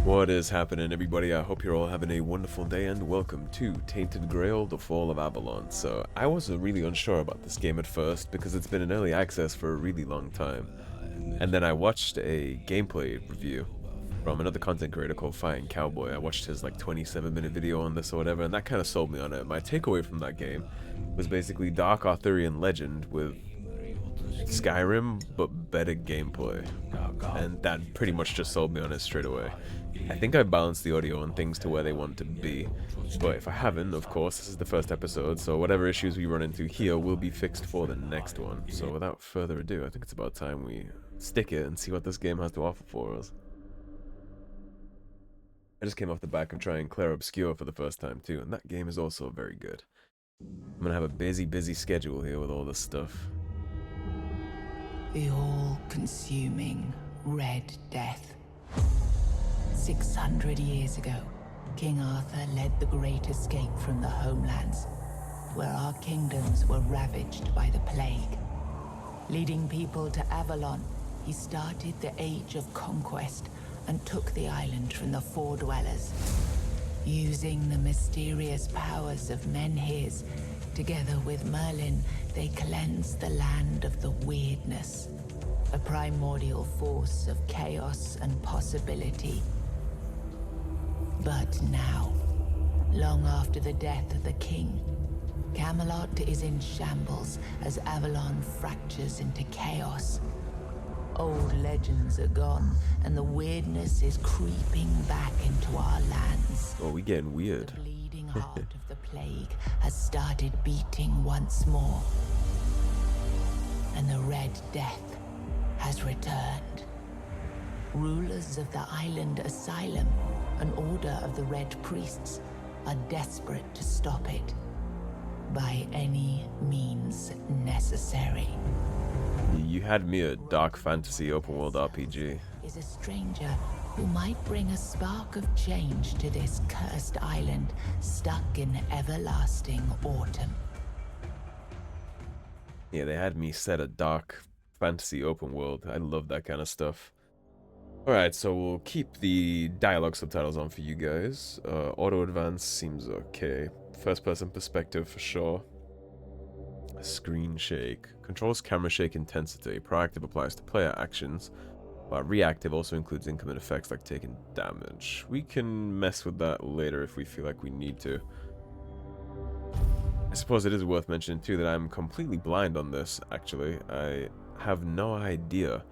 What is happening, everybody? I hope you're all having a wonderful day, and welcome to Tainted Grail, the Fall of Avalon. So, I was really unsure about this game at first because it's been in early access for a really long time. And then I watched a gameplay review from another content creator called Fighting Cowboy. I watched his like 27-minute video on this or whatever, and that kind of sold me on it. My takeaway from that game was basically dark Arthurian legend with Skyrim, but better gameplay. And that pretty much just sold me on it straight away. I think I balanced the audio and things to where they want to be, but if I haven't, of course, this is the first episode, so whatever issues we run into here will be fixed for the next one. So without further ado, I think it's about time we stick it and see what this game has to offer for us. I just came off the back of trying Clair Obscure for the first time too, and that game is also very good. I'm gonna have a busy schedule here with all this stuff. The all-consuming Red Death. 600 years ago, King Arthur led the Great Escape from the homelands, where our kingdoms were ravaged by the plague. Leading people to Avalon, he started the Age of Conquest and took the island from the Four Dwellers. Using the mysterious powers of Menhirs, together with Merlin, they cleansed the land of the Wyrdness, a primordial force of chaos and possibility. But now, long after the death of the king, Camelot is in shambles as Avalon fractures into chaos. Old legends are gone, and the Wyrdness is creeping back into our lands. Oh, we getting weird. The bleeding heart of the plague has started beating once more, and the Red Death has returned. Rulers of the island Asylum, an order of the Red Priests, are desperate to stop it by any means necessary. You had me a dark fantasy open world RPG. Is a stranger who might bring a spark of change to this cursed island stuck in everlasting autumn. Yeah, they had me set a dark fantasy open world. I love that kind of stuff. Alright, so we'll keep the dialogue subtitles on for you guys. Auto advance seems okay. First person perspective for sure. Screen shake. Controls camera shake intensity. Proactive applies to player actions, while reactive also includes incoming effects like taking damage. We can mess with that later if we feel like we need to. I suppose it is worth mentioning too that I'm completely blind on this, actually. I have no idea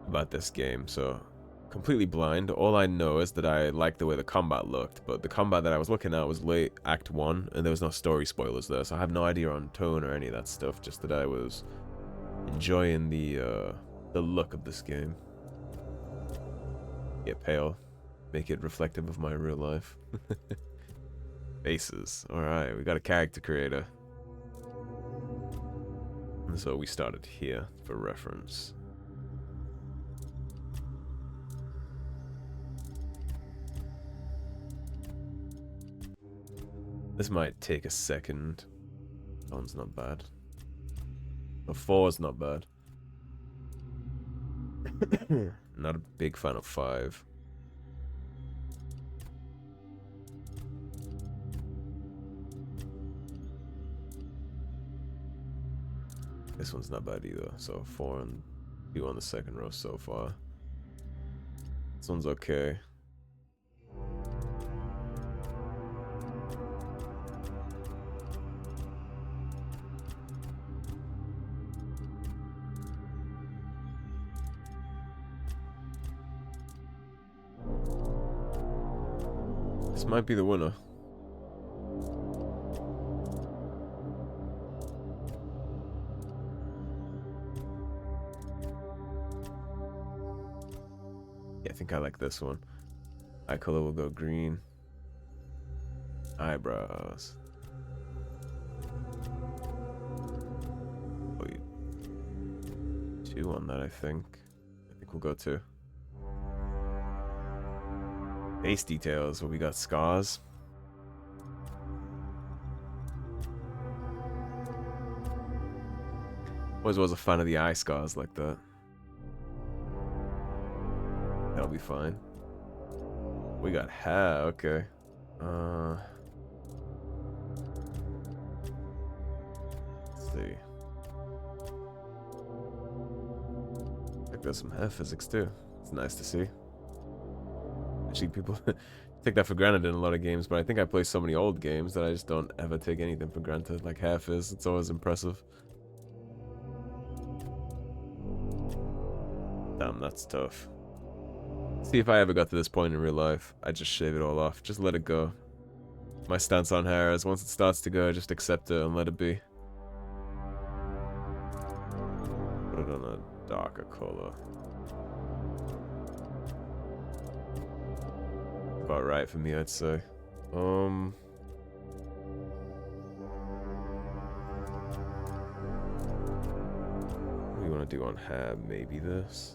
about this game, so completely blind. All I know is that I like the way the combat looked, but the combat that I was looking at was late Act 1, and there was no story spoilers there, so I have no idea on tone or any of that stuff, just that I was enjoying the look of this game. Get pale. Make it reflective of my real life. Faces. Alright, we got a character creator. And so we started here for reference. This might take a second. That one's not bad. The 4's not bad. Not a big fan of 5. This one's not bad either. So 4 and 2 on the second row so far. This one's okay. This might be the winner. Yeah, I think I like this one. Eye color will go green. Eyebrows. Oh, 2 on that, I think. I think we'll go 2. Face details, well, we got scars. Always was a fan of the eye scars like that. That'll be fine. We got hair, okay. Let's see. Like there's some hair physics too. It's nice to see. Actually, people take that for granted in a lot of games, but I think I play so many old games that I just don't ever take anything for granted. Like hair fizz, it's always impressive. Damn, that's tough. See, if I ever got to this point in real life, I'd just shave it all off. Just let it go. My stance on hair is once it starts to go, just accept it and let it be. Put it on a darker color. About right for me, I'd say. What do you want to do on hair? Maybe this?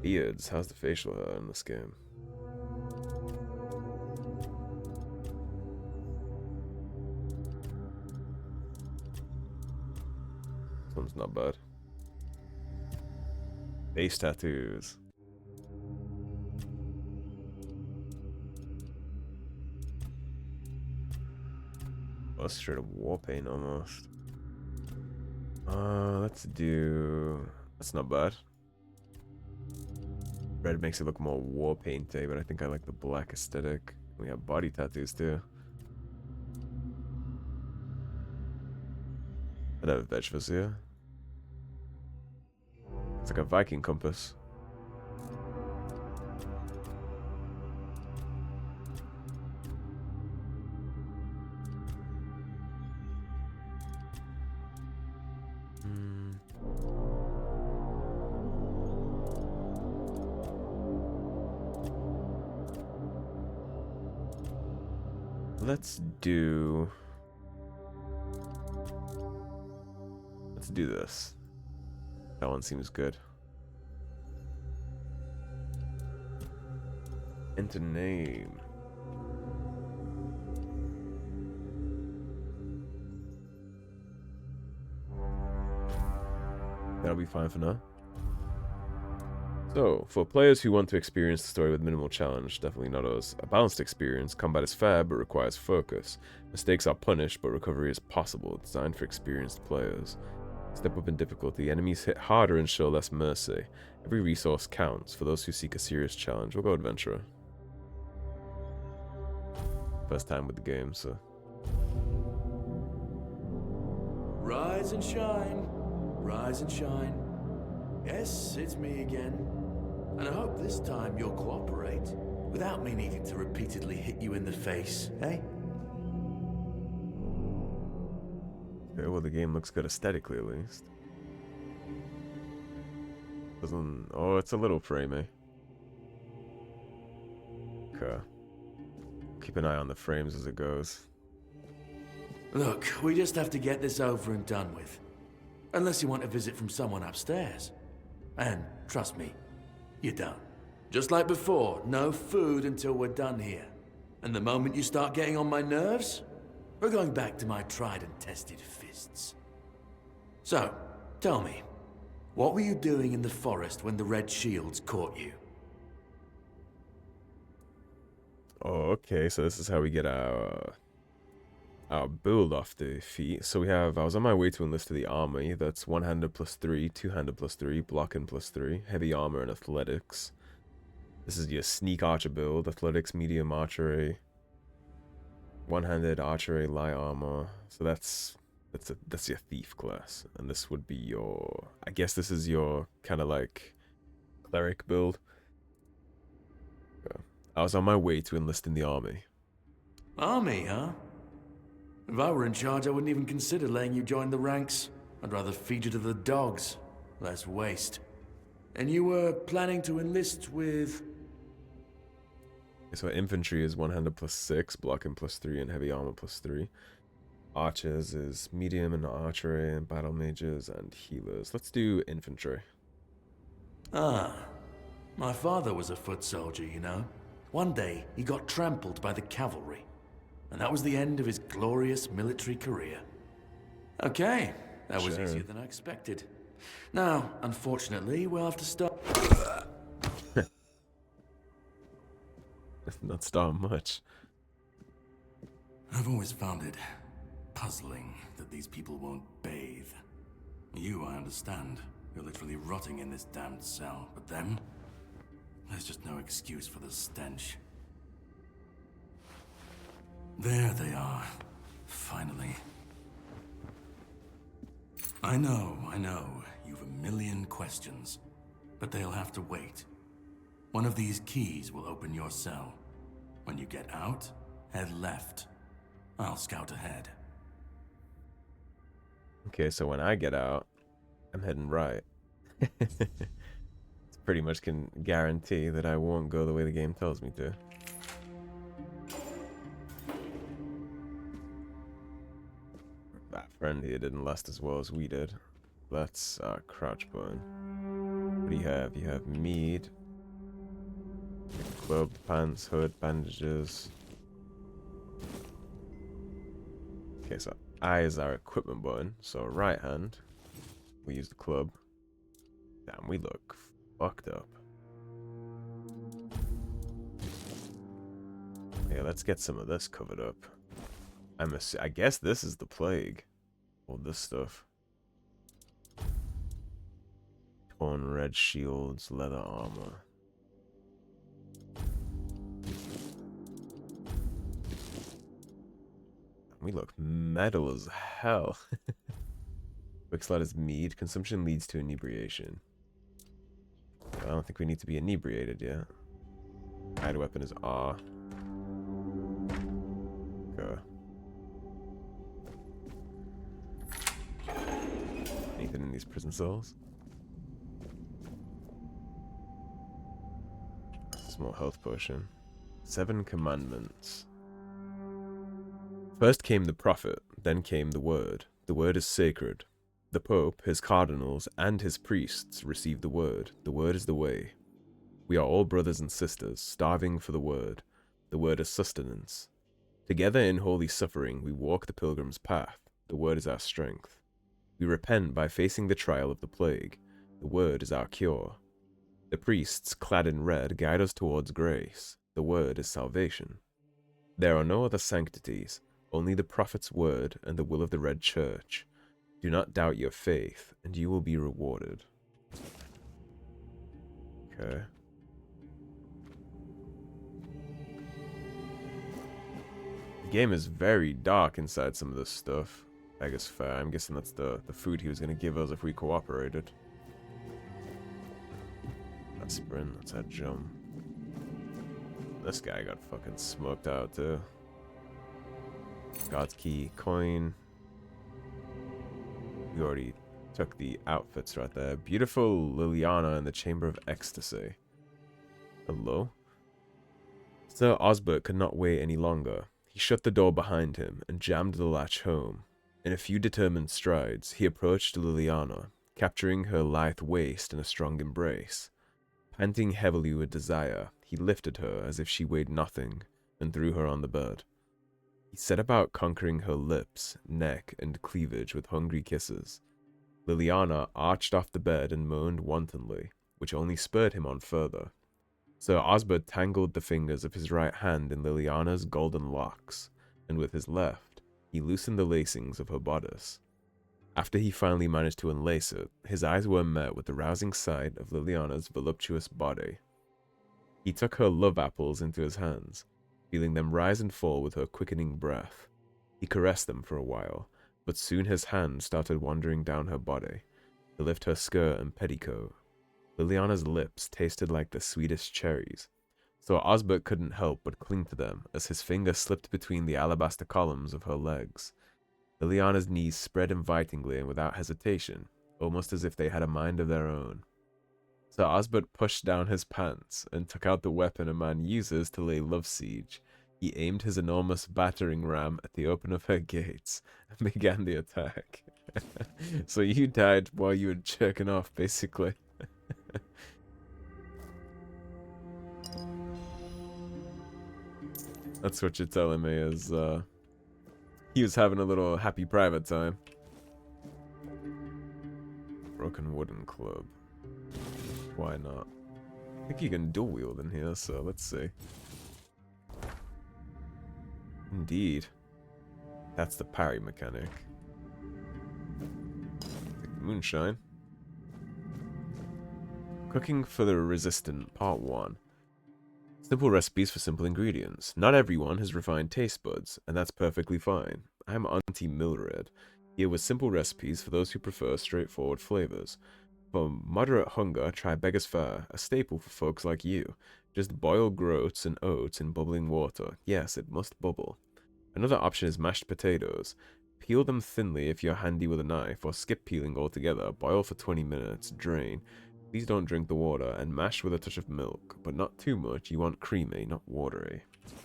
Beards. How's the facial hair in this game? This one's not bad. Face tattoos. Oh, straight up war paint almost. Let's do... That's not bad. Red makes it look more war painty, but I think I like the black aesthetic. We have body tattoos too. I'd have a veg vizier. It's like a Viking compass. Let's do this. That one seems good. Enter name. That'll be fine for now. So, for players who want to experience the story with minimal challenge, definitely not us. A balanced experience, combat is fair but requires focus. Mistakes are punished but recovery is possible, designed for experienced players. Step up in difficulty, enemies hit harder and show less mercy. Every resource counts. For those who seek a serious challenge, we'll go adventurer. First time with the game, so... Rise and shine, rise and shine. Yes, it's me again. And I hope this time you'll cooperate, without me needing to repeatedly hit you in the face, eh? Yeah, well, the game looks good aesthetically, at least. Doesn't... Oh, it's a little framey. Okay. Keep an eye on the frames as it goes. Look, we just have to get this over and done with. Unless you want a visit from someone upstairs. And, trust me, you don't. Just like before, no food until we're done here. And the moment you start getting on my nerves, we're going back to my tried and tested fists. So, tell me, what were you doing in the forest when the Red Shields caught you? Oh, okay, so this is how we get our build off the feet. So we have, I was on my way to enlist to the army. That's one-handed +3, two-handed +3, blocking +3, heavy armor and athletics. This is your sneak archer build, athletics, medium archery, one-handed archery, light armor. So that's your thief class, and this would be your, I guess this is your kind of like cleric build. I was on my way to enlist in the army. Army, huh? If I were in charge, I wouldn't even consider letting you join the ranks. I'd rather feed you to the dogs. Less waste. And you were planning to enlist with... So infantry is one-handed +6, blocking +3, and heavy armor +3. Archers is medium and archery, and battle mages and healers. Let's do infantry. Ah, my father was a foot soldier, you know. One day, he got trampled by the cavalry. And that was the end of his glorious military career. Okay, that was easier than I expected. Now, unfortunately, we'll have to stop. Not start much. I've always found it puzzling that these people won't bathe. You, I understand. You're literally rotting in this damned cell. But them? There's just no excuse for the stench. There they are. Finally. I know. You've a million questions. But they'll have to wait. One of these keys will open your cell. When you get out, head left. I'll scout ahead. Okay, so when I get out, I'm heading right. It's pretty much can guarantee that I won't go the way the game tells me to. That friend here didn't last as well as we did. That's crouch button. What do you have? You have mead, club, pants, hood, bandages. Okay, so I is our equipment button. So right hand, we use the club. Damn, we look fucked up. Yeah, let's get some of this covered up. I guess this is the plague. All this stuff. Torn red shields, leather armor. We look metal as hell. Quick slot is mead. Consumption leads to inebriation. I don't think we need to be inebriated yet. Hide weapon is R. Okay. Anything in these prison cells? Small health potion. 7 commandments. First came the prophet, then came the word. The word is sacred. The Pope, his cardinals, and his priests receive the word. The word is the way. We are all brothers and sisters, starving for the word. The word is sustenance. Together in holy suffering, we walk the pilgrim's path. The word is our strength. We repent by facing the trial of the plague. The word is our cure. The priests, clad in red, guide us towards grace. The word is salvation. There are no other sanctities, only the prophet's word and the will of the Red Church. Do not doubt your faith, and you will be rewarded. Okay. The game is very dark inside some of this stuff. I guess fair. I'm guessing that's the food he was going to give us if we cooperated. That's sprint, that's that jump. This guy got fucking smoked out too. God's key, coin. We already took the outfits right there. Beautiful Liliana in the Chamber of Ecstasy. Hello? Sir Osbert could not wait any longer. He shut the door behind him and jammed the latch home. In a few determined strides, he approached Liliana, capturing her lithe waist in a strong embrace. Panting heavily with desire, he lifted her as if she weighed nothing and threw her on the bed. He set about conquering her lips, neck, and cleavage with hungry kisses. Liliana arched off the bed and moaned wantonly, which only spurred him on further. Sir Osbert tangled the fingers of his right hand in Liliana's golden locks, and with his left, he loosened the lacings of her bodice. After he finally managed to unlace it, his eyes were met with the rousing sight of Liliana's voluptuous body. He took her love apples into his hands, feeling them rise and fall with her quickening breath. He caressed them for a while, but soon his hand started wandering down her body, to lift her skirt and petticoat. Liliana's lips tasted like the sweetest cherries, so Osbert couldn't help but cling to them as his finger slipped between the alabaster columns of her legs. Liliana's knees spread invitingly and without hesitation, almost as if they had a mind of their own. Sir Osbert pushed down his pants and took out the weapon a man uses to lay love siege. He aimed his enormous battering ram at the open of her gates and began the attack. So you died while you were jerking off, basically. That's what you're telling me is, he was having a little happy private time. Broken wooden club. Why not? I think you can dual wield in here, so let's see. Indeed. That's the parry mechanic. Take the moonshine. Cooking for the Resistant, Part 1. Simple recipes for simple ingredients. Not everyone has refined taste buds, and that's perfectly fine. I'm Auntie Mildred, here with simple recipes for those who prefer straightforward flavors. For moderate hunger, try Beggar's Fare, a staple for folks like you. Just boil groats and oats in bubbling water. Yes, it must bubble. Another option is mashed potatoes. Peel them thinly if you're handy with a knife, or skip peeling altogether. Boil for 20 minutes, drain. Please don't drink the water, and mash with a touch of milk, but not too much. You want creamy, not watery.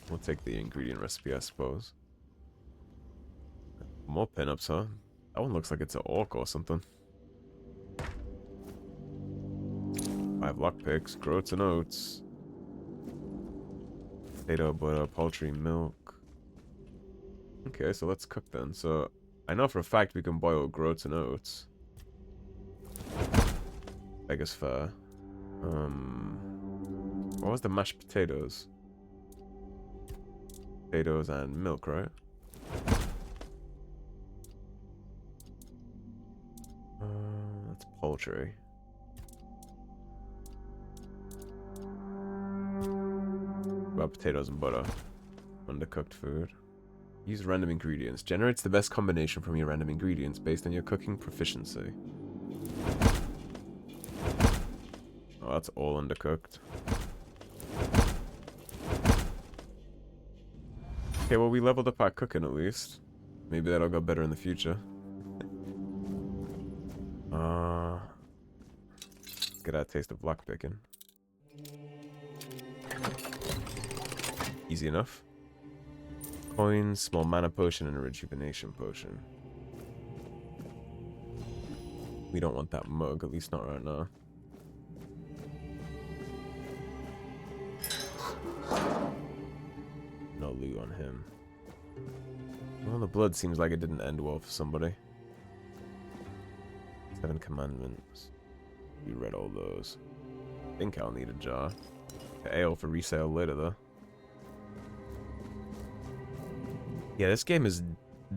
We'll take the ingredient recipe, I suppose. More pinups, huh? That one looks like it's an orc or something. 5 lockpicks, groats and oats. Potato, butter, poultry, milk. Okay, so let's cook then. So, I know for a fact we can boil groats and oats. Beggar's Fare. What was the mashed potatoes? Potatoes and milk, right? That's poultry. About potatoes and butter. Undercooked food. Use random ingredients. Generates the best combination from your random ingredients based on your cooking proficiency. Oh, that's all undercooked. Okay, well, we leveled up our cooking at least. Maybe that'll go better in the future. Let's get a taste of lockpicking. Easy enough. Coins, small mana potion, and a rejuvenation potion. We don't want that mug, at least not right now. No loot on him. Well, the blood seems like it didn't end well for somebody. 7 commandments. We read all those. I think I'll need a jar. The ale for resale later, though. Yeah, this game is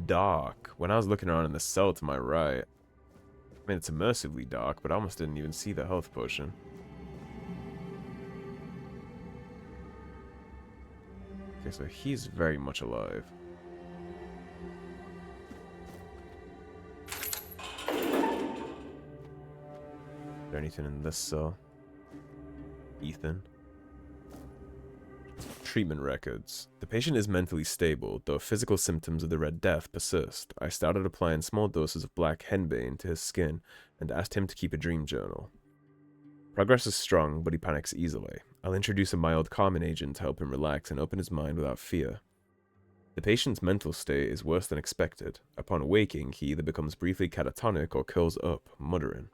dark. When I was looking around in the cell to my right, I mean, it's immersively dark, but I almost didn't even see the health potion. Okay, so he's very much alive. Is there anything in this cell? Ethan. Treatment records. The patient is mentally stable, though physical symptoms of the Red Death persist. I started applying small doses of black henbane to his skin and asked him to keep a dream journal. Progress is strong, but he panics easily. I'll introduce a mild calming agent to help him relax and open his mind without fear. The patient's mental state is worse than expected. Upon waking, he either becomes briefly catatonic or curls up, muttering.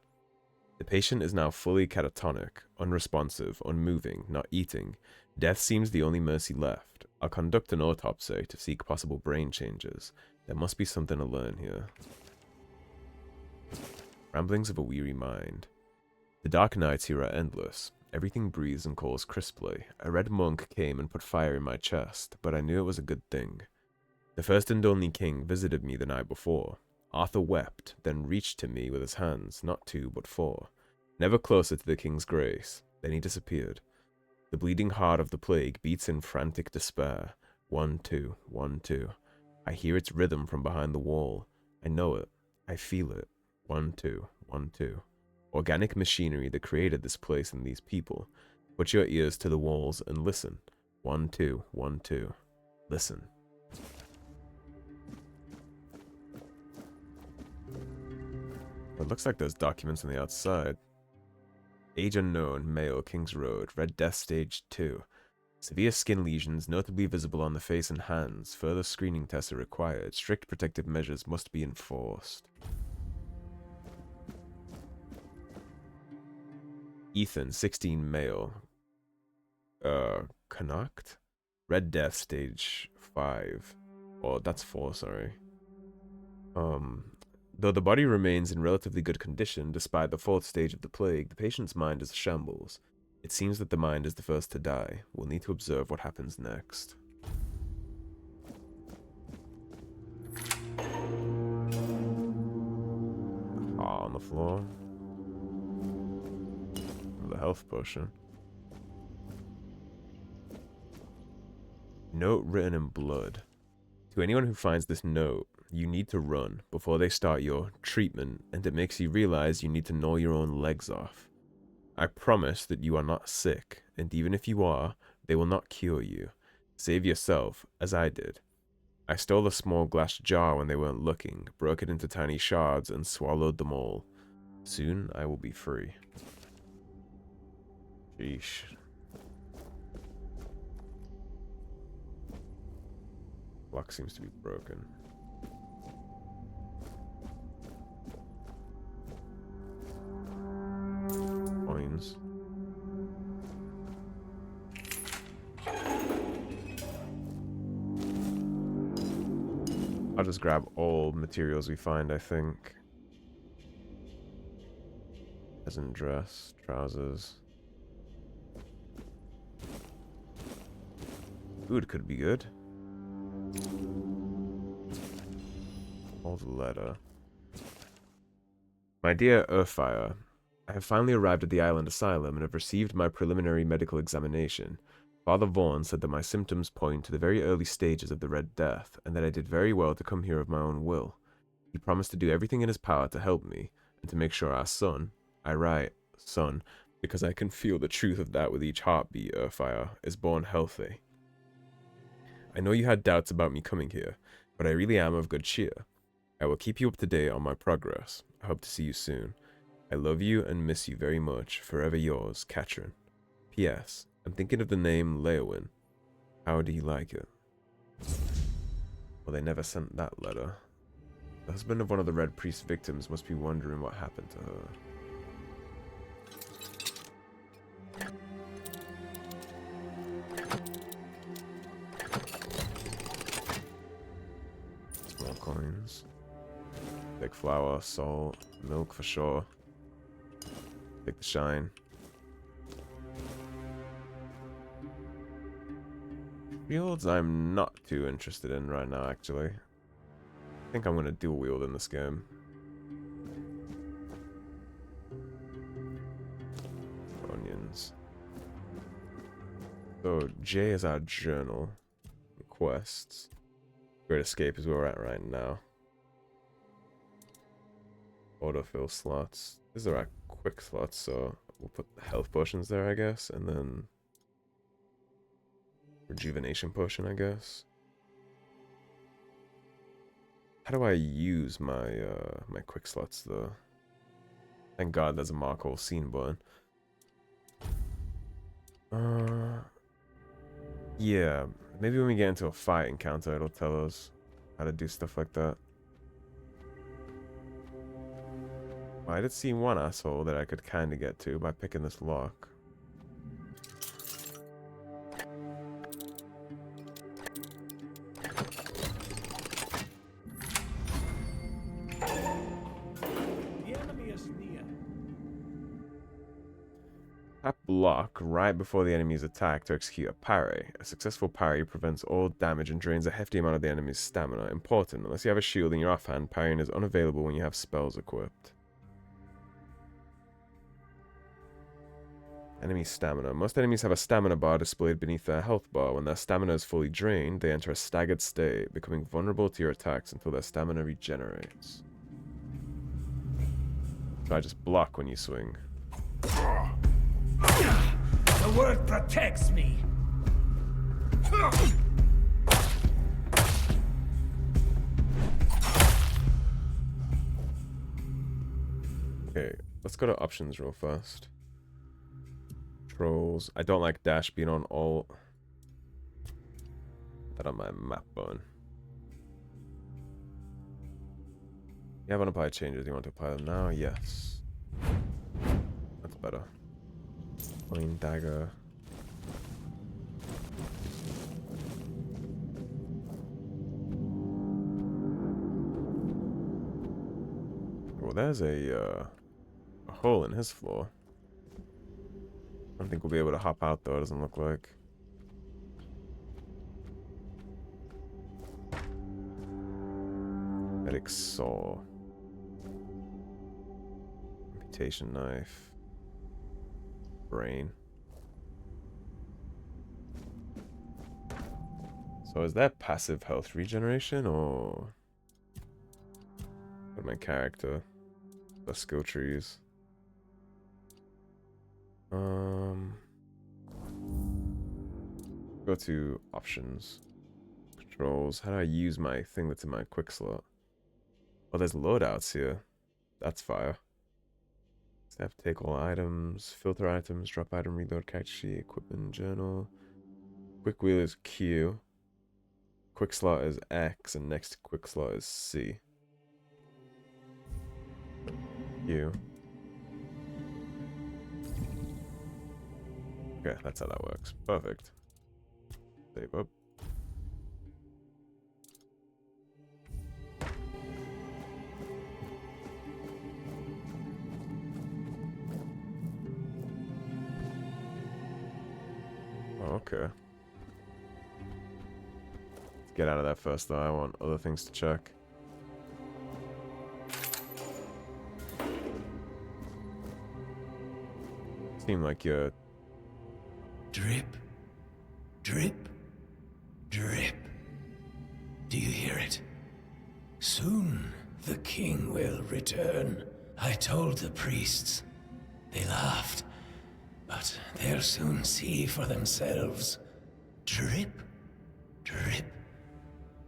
The patient is now fully catatonic, unresponsive, unmoving, not eating. Death seems the only mercy left. I'll conduct an autopsy to seek possible brain changes. There must be something to learn here. Ramblings of a weary mind. The dark nights here are endless. Everything breathes and calls crisply. A red monk came and put fire in my chest, but I knew it was a good thing. The first and only king visited me the night before. Arthur wept, then reached to me with his hands, not 2 but 4. Never closer to the king's grace. Then he disappeared. The bleeding heart of the plague beats in frantic despair. 1, 2, 1, 2. I hear its rhythm from behind the wall. I know it. I feel it. 1, 2, 1, 2. Organic machinery that created this place and these people. Put your ears to the walls and listen. 1, 2, 1, 2. Listen. It looks like there's documents on the outside. Age unknown, male, King's Road, Red Death Stage 2. Severe skin lesions notably visible on the face and hands. Further screening tests are required. Strict protective measures must be enforced. Ethan, 16, male. Connacht? Red Death Stage 5. Oh, that's 4, sorry. Though the body remains in relatively good condition despite the 4th stage of the plague, the patient's mind is a shambles. It seems that the mind is the first to die. We'll need to observe what happens next. On the floor. The health potion. Note written in blood. To anyone who finds this note, you need to run before they start your treatment, and it makes you realize you need to gnaw your own legs off. I promise that you are not sick, and even if you are, they will not cure you. Save yourself, as I did. I stole a small glass jar when they weren't looking, broke it into tiny shards, and swallowed them all. Soon I will be free. Sheesh. Lock seems to be broken. Coins. I'll just grab all materials we find, I think. Peasant dress, trousers. Food could be good. Old letter. My dear Earthfire, I have finally arrived at the island Asylum and have received my preliminary medical examination. Father Vaughn said that my symptoms point to the very early stages of the Red Death, and that I did very well to come here of my own will. He promised to do everything in his power to help me, and to make sure our son, I write, son, because I can feel the truth of that with each heartbeat, Earthfire, is born healthy. I know you had doubts about me coming here, but I really am of good cheer. I will keep you up to date on my progress. I hope to see you soon. I love you and miss you very much. Forever yours, Katrin. P.S. I'm thinking of the name Leowin. How do you like it? Well, they never sent that letter. The husband of one of the Red Priest's victims must be wondering what happened to her. Small coins. Big flour, salt, milk for sure. Take the shine. Fields I'm not too interested in right now, actually. I think I'm going to dual wield in this game. Onions. So, J is our journal. Quests. Great Escape is where we're at right now. Autofill slots. These are our quick slots, so we'll put the health potions there, I guess, and then rejuvenation potion, I guess. How do I use my my quick slots though? Thank God there's a mark all scene button. Yeah, maybe when we get into a fight encounter, it'll tell us how to do stuff like that. I did see one asshole that I could kind of get to by picking this lock. The enemy is near. Tap block right before the enemy's attack to execute a parry. A successful parry prevents all damage and drains a hefty amount of the enemy's stamina. Important, unless you have a shield in your offhand, parrying is unavailable when you have spells equipped. Enemy stamina. Most enemies have a stamina bar displayed beneath their health bar. When their stamina is fully drained, they enter a staggered state, becoming vulnerable to your attacks until their stamina regenerates. So I just block when you swing. The word protects me. Okay, let's go to options real fast. Controls. I don't like dash being on alt. Put that on my map button. You haven't applied changes. You want to apply them now? Yes. That's better. Plain dagger. Oh, there's a hole in his floor. I don't think we'll be able to hop out though, it doesn't look like. Medic saw. Amputation knife. Brain. So is that passive health regeneration or what my character? The skill trees. Go to options. Controls. How do I use my thing that's in my quick slot? Oh, there's loadouts here. That's fire. Step, take all items, filter items, drop item, reload, character sheet, equipment, journal. Quick wheel is Q. Quick slot is X, and next quick slot is C. Q. Okay, that's how that works. Perfect. Save up. Oh, okay. Let's get out of that first though. I want other things to check. Seem like you're... Drip, drip, drip. Do you hear it? Soon the king will return. I told the priests. They laughed. But they'll soon see for themselves. Drip, drip,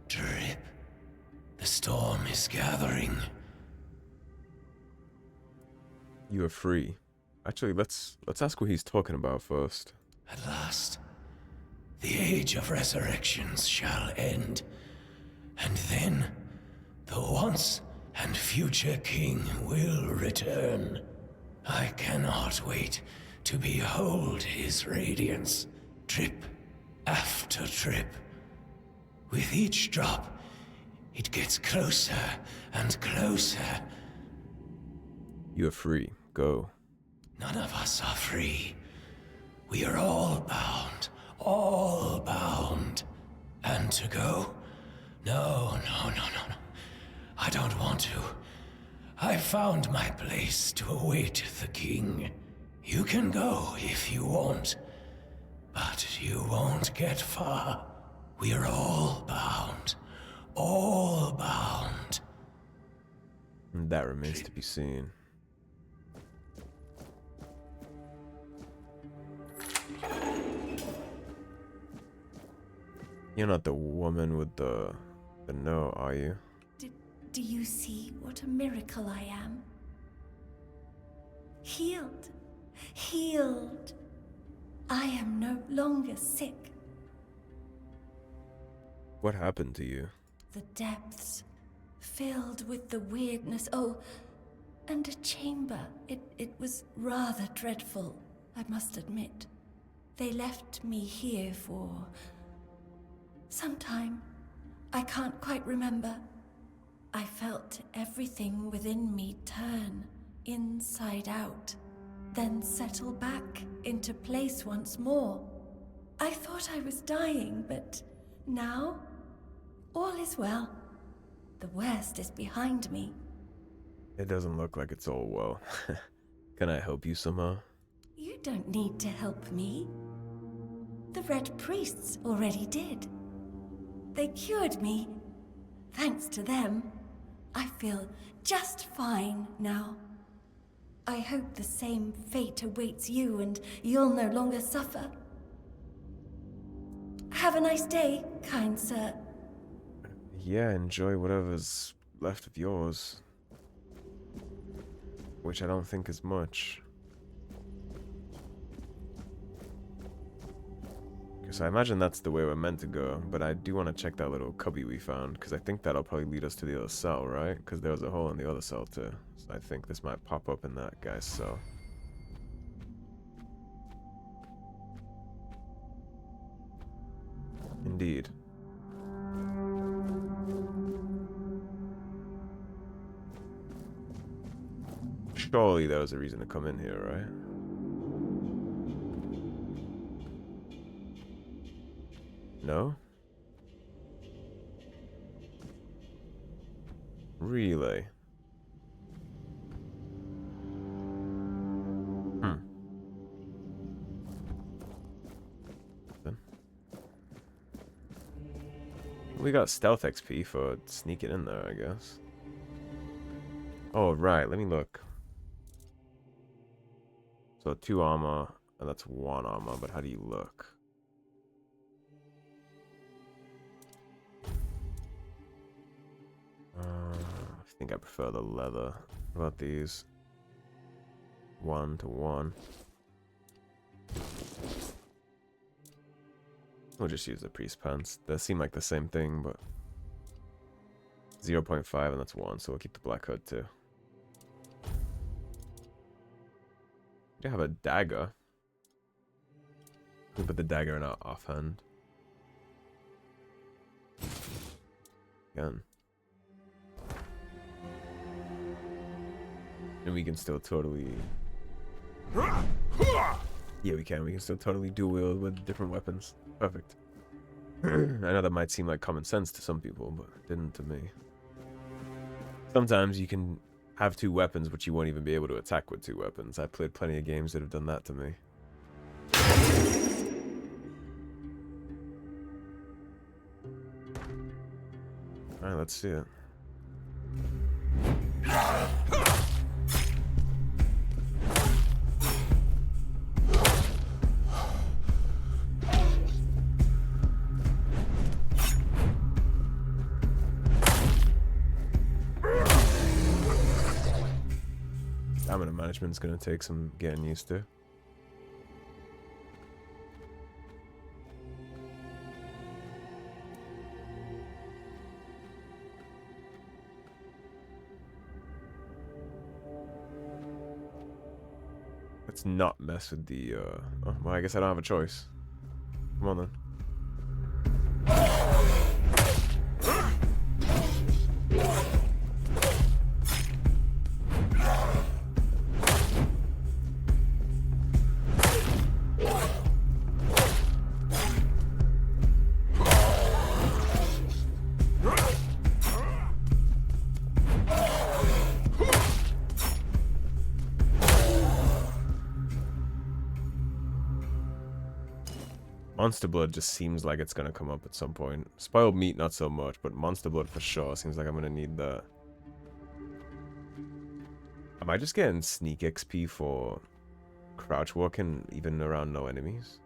drip. The storm is gathering. You are free. Actually, let's ask what he's talking about first. At last, the age of resurrections shall end. And then, the once and future king will return. I cannot wait to behold his radiance, drip after drip. With each drop, it gets closer and closer. You are free. Go. None of us are free. We are all bound, all bound. And to go? No. I don't want to. I found my place to await the king. You can go if you want, but you won't get far. We are all bound, all bound. That remains to be seen. You're not the woman with the no, are you? Do you see what a miracle I am? Healed. Healed. I am no longer sick. What happened to you? The depths, filled with the weirdness. Oh, and a chamber. It was rather dreadful, I must admit. They left me here for some time. I can't quite remember. I felt everything within me turn inside out, then settle back into place once more. I thought I was dying, but now all is well. The worst is behind me. It doesn't look like it's all well. Can I help you somehow? You don't need to help me. The Red Priests already did. They cured me. Thanks to them, I feel just fine now. I hope the same fate awaits you and you'll no longer suffer. Have a nice day, kind sir. Yeah, enjoy whatever's left of yours. Which I don't think is much. Because I imagine that's the way we're meant to go, but I do want to check that little cubby we found, because I think that'll probably lead us to the other cell, right? Because there was a hole in the other cell too. So I think this might pop up in that guy's cell. Indeed. Surely there was a reason to come in here, right? No? Really? We got stealth XP for sneaking in there, I guess. Oh, right. Let me look. So 2 armor, and that's 1 armor, but how do you look? I think I prefer the leather. What about these? 1 to 1. We'll just use the priest pants. They seem like the same thing, but 0.5 and that's 1, so we'll keep the black hood too. We have a dagger. We put the dagger in our offhand. Gun. And we can still totally... Yeah, we can. We can still totally dual wield with different weapons. Perfect. I know that might seem like common sense to some people, but it didn't to me. Sometimes you can have 2 weapons, but you won't even be able to attack with 2 weapons. I've played plenty of games that have done that to me. Alright, let's see it. Stamina management's gonna take some getting used to. Let's not mess with the, oh, well, I guess I don't have a choice. Come on then. Monster blood just seems like it's gonna come up at some point. Spoiled meat, not so much, but monster blood for sure. Seems like I'm gonna need that. Am I just getting sneak XP for crouch walking even around no enemies?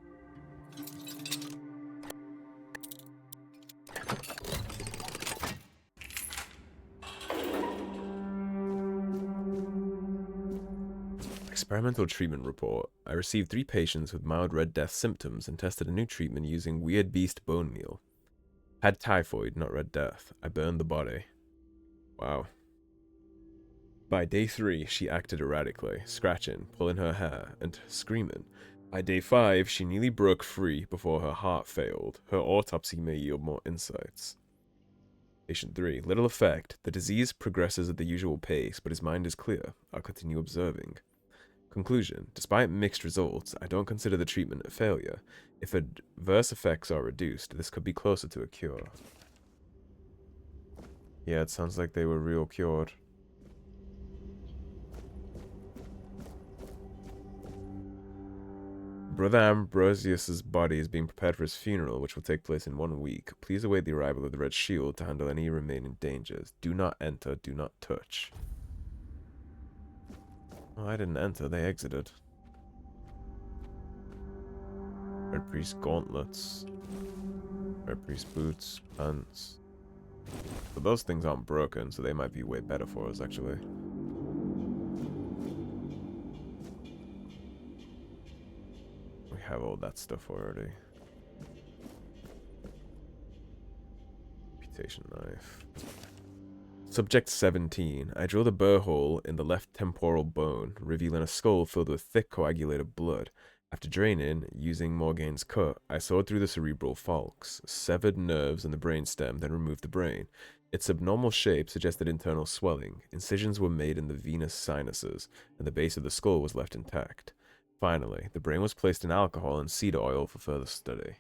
Experimental treatment report. I received 3 patients with mild Red Death symptoms and tested a new treatment using Weird Beast bone meal. Had typhoid, not Red Death. I burned the body. Wow. By day 3, she acted erratically, scratching, pulling her hair, and screaming. By day 5, she nearly broke free before her heart failed. Her autopsy may yield more insights. Patient 3. Little effect. The disease progresses at the usual pace, but his mind is clear. I'll continue observing. Conclusion. Despite mixed results, I don't consider the treatment a failure. If adverse effects are reduced, this could be closer to a cure. Yeah, it sounds like they were real cured. Brother Ambrosius's body is being prepared for his funeral, which will take place in 1 week. Please await the arrival of the Red Shield to handle any remaining dangers. Do not enter, do not touch. Oh, I didn't enter, they exited. Red Priest gauntlets. Red Priest boots, pants. But those things aren't broken, so they might be way better for us, actually. We have all that stuff already. Reputation knife. Subject 17. I drill the burr hole in the left temporal bone, revealing a skull filled with thick coagulated blood. After draining, using Morgane's cut, I sawed through the cerebral falx, severed nerves in the brainstem, then removed the brain. Its abnormal shape suggested internal swelling. Incisions were made in the venous sinuses, and the base of the skull was left intact. Finally, the brain was placed in alcohol and cedar oil for further study.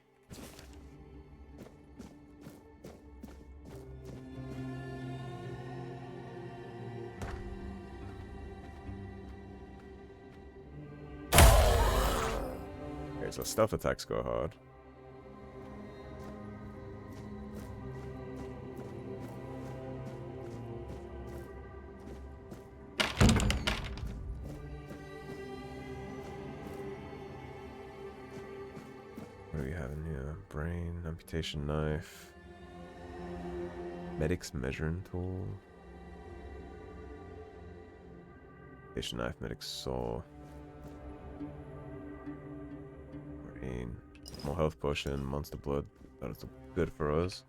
Okay, so stealth attacks go hard. What do we have in here? Brain, amputation knife, medic's measuring tool, amputation knife, medic's saw, brain, more health potion, monster blood. That's good for us.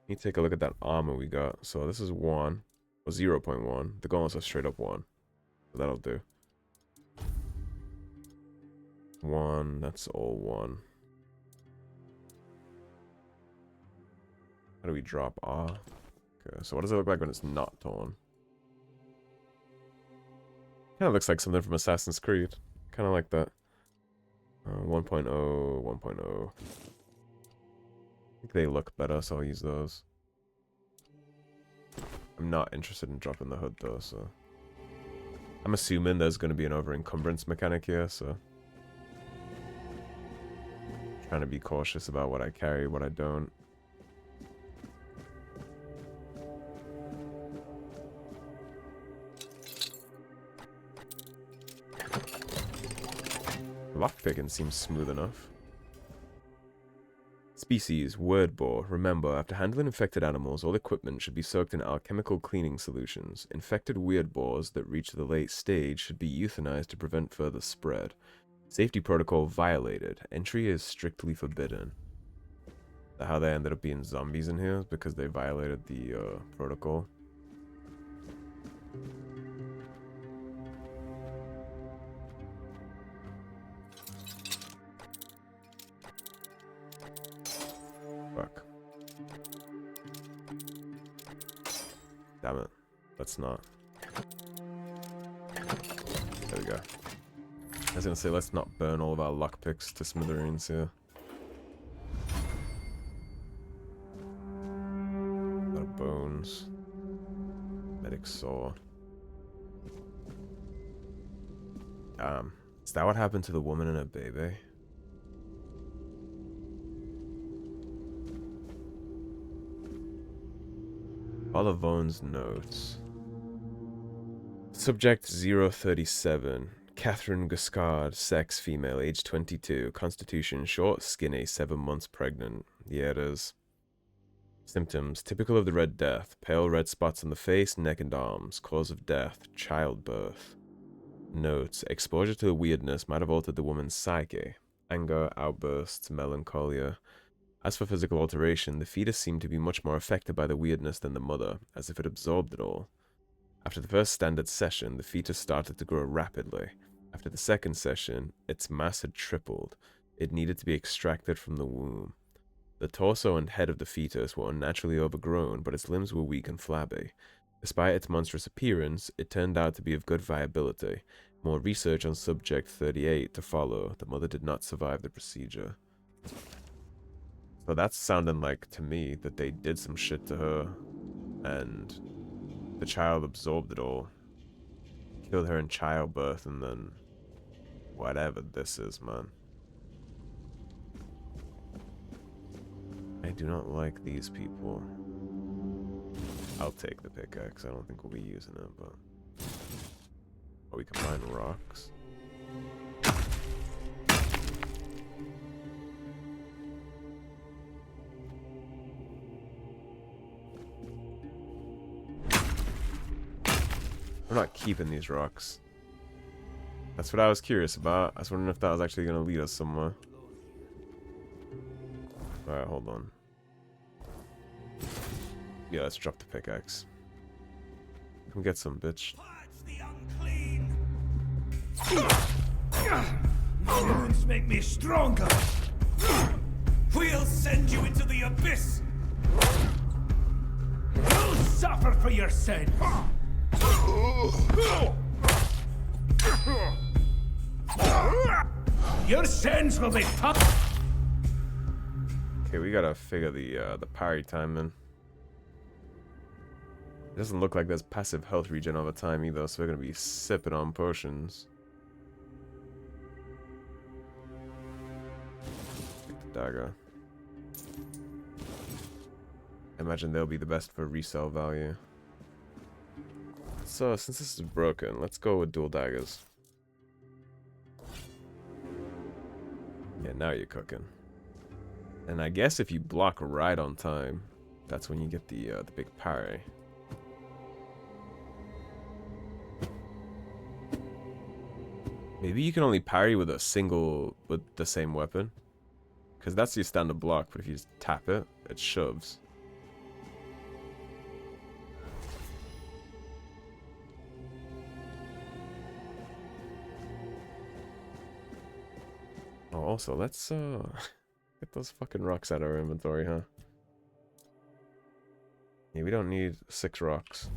You take a look at that armor we got. So this is 1, or 0.1. The gauntlets are straight up 1. So that'll do. 1, that's all 1. How do we drop R? Okay, so what does it look like when it's not torn? Kind of looks like something from Assassin's Creed. Kind of like that. 1.0, 1.0. I think they look better, so I'll use those. I'm not interested in dropping the hood though, so... I'm assuming there's going to be an over-encumbrance mechanic here, so... Trying to be cautious about what I carry, what I don't. Lockpicking seems smooth enough. Species, word boar. Remember, after handling infected animals, all equipment should be soaked in alchemical cleaning solutions. Infected weird boars that reach the late stage should be euthanized to prevent further spread. Safety protocol violated. Entry is strictly forbidden. How they ended up being zombies in here is because they violated the protocol. Fuck. Damn it. Let's not. There we go. I was gonna say, let's not burn all of our lockpicks to smithereens here. A lot of bones. Medic saw. Damn. Is that what happened to the woman and her baby? Fall of Avalon's notes. Subject 037. Catherine Guscard, sex female, age 22, constitution short, skinny, 7 months pregnant. Yeah, it is. Symptoms typical of the Red Death: pale red spots on the face, neck, and arms. Cause of death: childbirth. Notes: exposure to the weirdness might have altered the woman's psyche. Anger, outbursts, melancholia. As for physical alteration, the fetus seemed to be much more affected by the weirdness than the mother, as if it absorbed it all. After the first standard session, the fetus started to grow rapidly. After the second session, its mass had tripled. It needed to be extracted from the womb. The torso and head of the fetus were unnaturally overgrown, but its limbs were weak and flabby. Despite its monstrous appearance, it turned out to be of good viability. More research on subject 38 to follow. The mother did not survive the procedure. So that's sounding like, to me, that they did some shit to her, and the child absorbed it all. Killed her in childbirth, and then whatever this is, man. I do not like these people. I'll take the pickaxe. I don't think we'll be using it, but... Oh, we can find rocks. I'm not keeping these rocks. That's what I was curious about. I was wondering if that was actually going to lead us somewhere. Alright, hold on. Yeah, let's drop the pickaxe. Come get some, bitch. Wounds make me stronger. We'll send you into the abyss. suffer for your sin. Your sins will be tough. Okay, we gotta figure the parry time in. It doesn't look like there's passive health regen over time either, so we're gonna be sipping on potions. Take the dagger. I imagine they'll be the best for resale value. So, since this is broken, let's go with dual daggers. Yeah, now you're cooking. And I guess if you block right on time, that's when you get the big parry. Maybe you can only parry with with the same weapon, because that's your standard block. But if you just tap it, it shoves. Oh, also, let's get those fucking rocks out of our inventory, huh? Yeah, we don't need 6 rocks.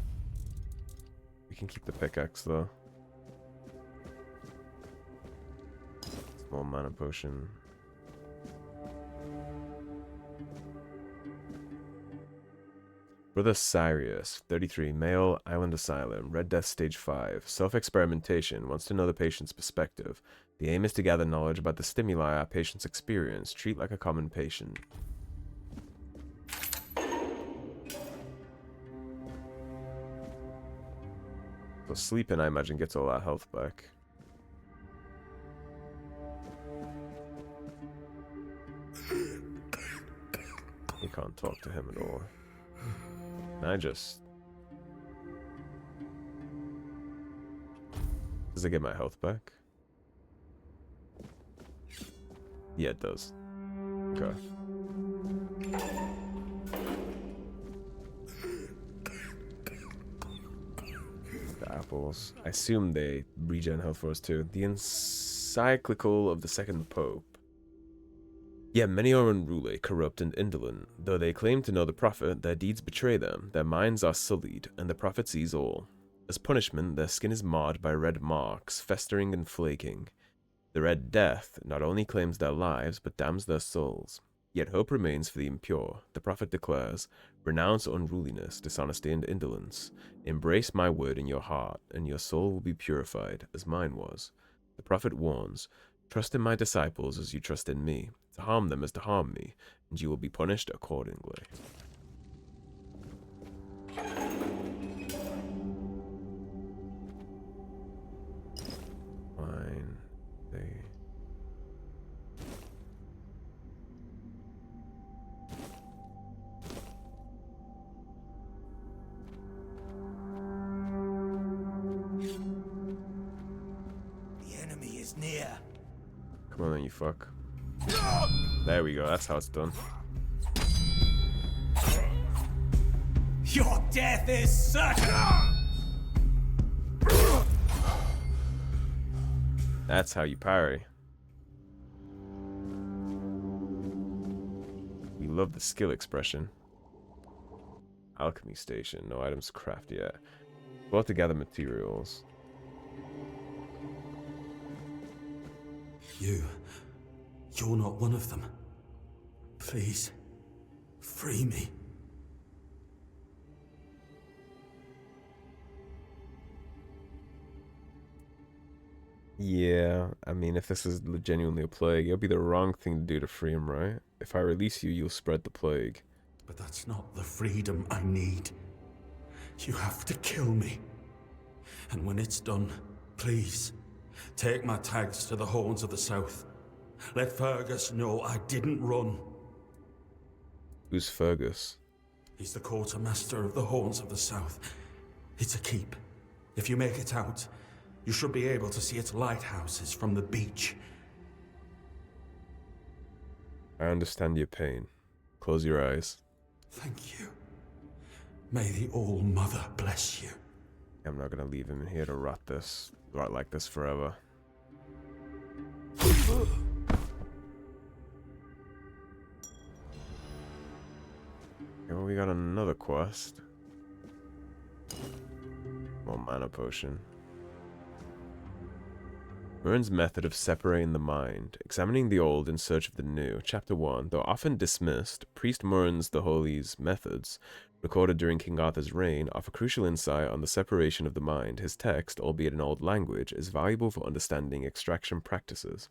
We can keep the pickaxe, though. Small mana potion. Brother Sirius, 33, male, Island Asylum, Red Death Stage 5. Self-experimentation, wants to know the patient's perspective. The aim is to gather knowledge about the stimuli our patients experience. Treat like a common patient. So sleeping, I imagine, gets all our health back. We can't talk to him at all. Does it get my health back? Yeah, it does. Okay. The apples. I assume they regen health for us too. The encyclical of the second pope. Yeah, many are unruly, corrupt, and indolent. Though they claim to know the prophet, their deeds betray them, their minds are sullied, and the prophet sees all. As punishment, their skin is marred by red marks, festering and flaking. The Red Death not only claims their lives, but damns their souls. Yet hope remains for the impure. The prophet declares, renounce unruliness, dishonesty, and indolence. Embrace my word in your heart, and your soul will be purified, as mine was. The prophet warns, trust in my disciples as you trust in me. To harm them is to harm me, and you will be punished accordingly. Fine. The enemy is near. Come on then, you fuck. There we go, that's how it's done. Your death is certain! That's how you parry. We love the skill expression. Alchemy station, no items craft yet. We'll have to gather materials. You're not one of them. Please, free me. Yeah, I mean, if this is genuinely a plague, it'll be the wrong thing to do to free him, right? If I release you, you'll spread the plague. But that's not the freedom I need. You have to kill me. And when it's done, please, take my tags to the Horns of the South. Let Fergus know I didn't run. Who's Fergus? He's the quartermaster of the Horns of the South. It's a keep. If you make it out, you should be able to see its lighthouses from the beach. I understand your pain. Close your eyes. Thank you. May the All-Mother bless you. I'm not gonna leave him in here to rot like this forever. Okay, well, we got another quest. More mana potion. Myrn's method of separating the mind, examining the old in search of the new. Chapter 1. Though often dismissed, Priest Myrn's the Holy's methods, recorded during King Arthur's reign, offer crucial insight on the separation of the mind. His text, albeit in old language, is valuable for understanding extraction practices.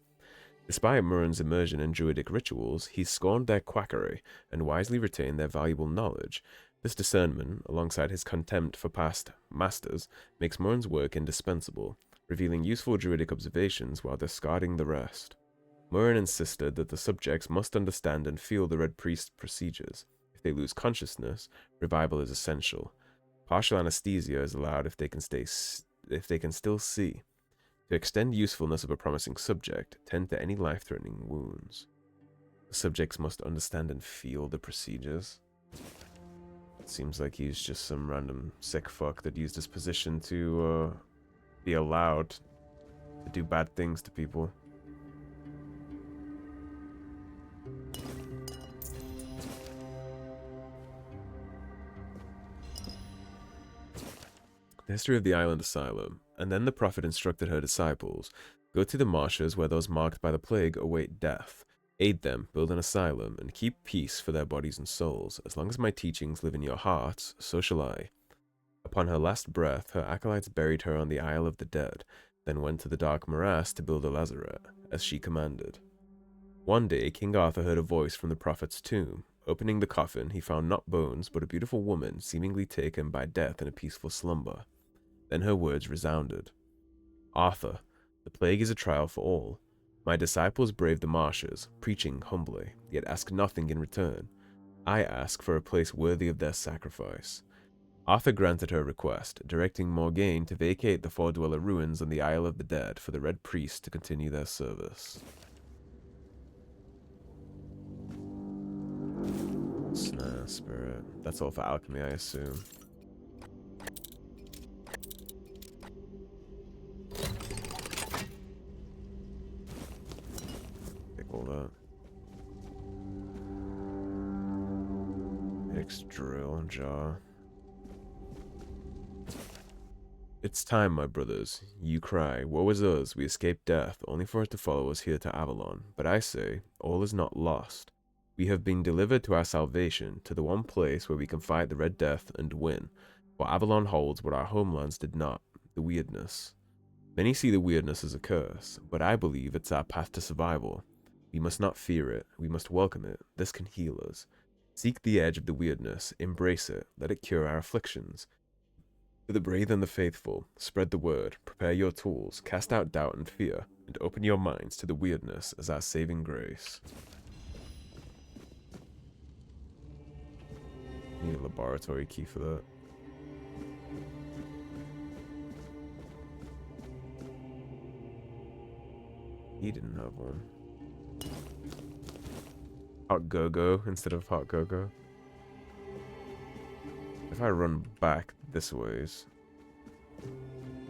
Despite Myrn's immersion in druidic rituals, he scorned their quackery and wisely retained their valuable knowledge. This discernment, alongside his contempt for past masters, makes Myrn's work indispensable, revealing useful druidic observations while discarding the rest. Myrn insisted that the subjects must understand and feel the Red Priest's procedures. If they lose consciousness, revival is essential. Partial anesthesia is allowed if they can still see. To extend usefulness of a promising subject, tend to any life-threatening wounds. The subjects must understand and feel the procedures. It seems like he's just some random sick fuck that used his position to be allowed to do bad things to people. The history of the island Asylum. And then the prophet instructed her disciples, go to the marshes where those marked by the plague await death. Aid them, build an asylum, and keep peace for their bodies and souls. As long as my teachings live in your hearts, so shall I. Upon her last breath, her acolytes buried her on the Isle of the Dead, then went to the dark morass to build a lazaret, as she commanded. One day, King Arthur heard a voice from the prophet's tomb. Opening the coffin, he found not bones, but a beautiful woman, seemingly taken by death in a peaceful slumber. Then her words resounded. Arthur, the plague is a trial for all. My disciples brave the marshes, preaching humbly, yet ask nothing in return. I ask for a place worthy of their sacrifice. Arthur granted her request, directing Morgaine to vacate the four-dweller ruins on the Isle of the Dead for the Red Priest to continue their service. Snare spirit. That's all for alchemy, I assume. All that. Mixed drill jar. It's time, my brothers. You cry, woe is us, we escaped death, only for it to follow us here to Avalon. But I say, all is not lost. We have been delivered to our salvation, to the one place where we can fight the Red Death and win. For Avalon holds what our homelands did not, the Wyrdness. Many see the Wyrdness as a curse, but I believe it's our path to survival. We must not fear it, we must welcome it, this can heal us. Seek the edge of the Wyrdness, embrace it, let it cure our afflictions. To the brave and the faithful, spread the word, prepare your tools, cast out doubt and fear, and open your minds to the Wyrdness as our saving grace. Need a laboratory key for that. He didn't have one. Hot go-go instead of hot go-go. If I run back this ways...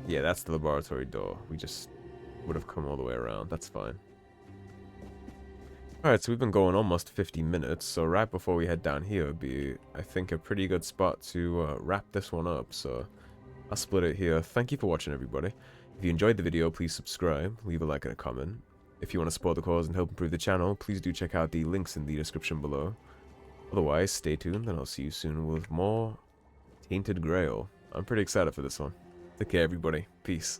Yeah, that's the laboratory door. We just would have come all the way around. That's fine. Alright, so we've been going almost 50 minutes, so right before we head down here would be, I think, a pretty good spot to wrap this one up, so I'll split it here. Thank you for watching, everybody. If you enjoyed the video, please subscribe, leave a like and a comment. If you want to support the cause and help improve the channel, please do check out the links in the description below. Otherwise, stay tuned and I'll see you soon with more Tainted Grail. I'm pretty excited for this one. Take care, everybody. Peace.